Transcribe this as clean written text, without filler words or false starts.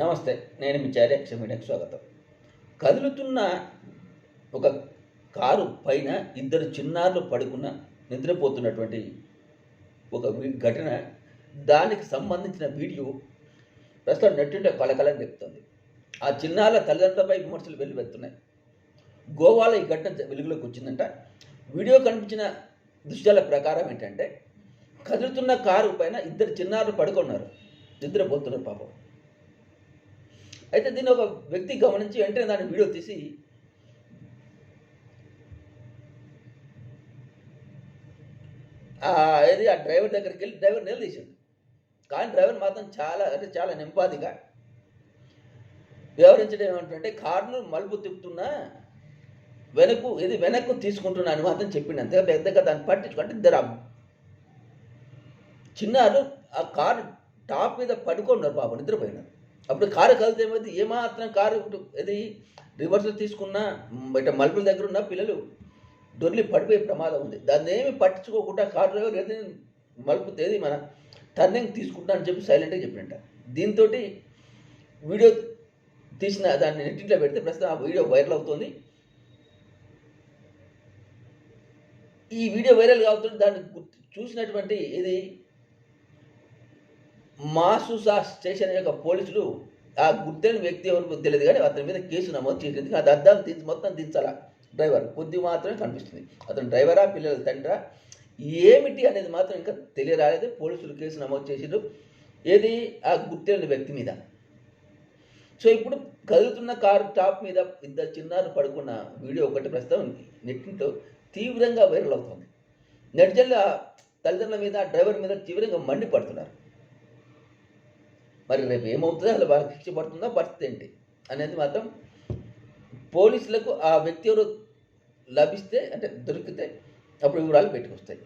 నమస్తే, నేను మీ చార్యక్ష మీడియాకు స్వాగతం. కదులుతున్న ఒక కారు పైన ఇద్దరు చిన్నారులు పడుకున్న నిద్రపోతున్నటువంటి ఒక ఘటన, దానికి సంబంధించిన వీడియో ప్రస్తుతం నెట్టింటే కలకలని చెప్తుంది. ఆ చిన్నారుల తల్లిదండ్రులపై విమర్శలు వెళ్తున్నాయి. గోవాలో ఈ ఘటన వెలుగులోకి వచ్చిందంట. వీడియో కనిపించిన దృశ్యాల ప్రకారం ఏంటంటే, కదులుతున్న కారు పైన ఇద్దరు చిన్నారులు పడుకున్నారు, నిద్రపోతున్నారు పాపం. అయితే దీన్ని ఒక వ్యక్తి గమనించి వెంటనే దాన్ని వీడియో తీసి ఆ డ్రైవర్ దగ్గరికి వెళ్ళి డ్రైవర్ నిలదీశాడు. కానీ డ్రైవర్ మాత్రం చాలా నింపాదిగా వ్యవహరించడం ఏమంటుంటే, కారును మలుపు తిప్పుతున్నా వెనక్కు తీసుకుంటున్నా అని మాత్రం చెప్పింది. అంతే పెద్దగా దాన్ని పట్టించుకుంటే ఇద్దరు చిన్నారు ఆ కారు టాప్ మీద పడుకున్నారు పాపం, నిద్రపోయినారు. అప్పుడు కారు కలితే ఏమైంది, ఏమాత్రం కారు రివర్సల్ తీసుకున్నా బయట మలుపుల దగ్గర ఉన్న పిల్లలు దొర్లి పడిపోయే ప్రమాదం ఉంది. దాన్ని ఏమి పట్టించుకోకుండా కారు డ్రైవర్ ఏదైనా మలుపు తేది మన టర్నింగ్ తీసుకుంటా అని చెప్పి సైలెంట్గా చెప్పినట్ట. దీంతో వీడియో తీసిన దాన్ని నెట్టింట్లో పెడితే ప్రస్తుతం ఆ వీడియో వైరల్ అవుతుంది. ఈ వీడియో వైరల్ అవుతుంది. దాన్ని చూసినటువంటి మాసుసా స్టేషన్ యొక్క పోలీసులు ఆ గుర్తైన వ్యక్తి ఎవరికి తెలియదు, కానీ అతని మీద కేసు నమోదు చేసింది. అది అద్దాలు మొత్తం దించాలా డ్రైవర్, కొద్ది మాత్రమే కనిపిస్తుంది. అతను డ్రైవరా, పిల్లల తండ్రా, ఏమిటి అనేది మాత్రం ఇంకా తెలియరాలేదు. పోలీసులు కేసు నమోదు చేసిండ్రు ఆ గుర్తైన వ్యక్తి మీద. సో ఇప్పుడు కదులుతున్న కారు టాప్ మీద ఇద్దరు చిన్నారులు పడుకున్న వీడియో ఒకటి ప్రస్తుతం నెట్టింట్లో తీవ్రంగా వైరల్ అవుతుంది. నెటిజన్లు తల్లిదండ్రుల మీద, డ్రైవర్ మీద తీవ్రంగా మండిపడుతున్నారు. మరి రేపు ఏమవుతుందో, అసలు వాళ్ళకి శిక్ష పడుతుందో, పరిస్థితి ఏంటి అనేది మాత్రం పోలీసులకు ఆ వ్యక్తి ఎవరు లభిస్తే, అంటే దొరికితే అప్పుడు వివరాలు పెట్టుకొస్తాయి.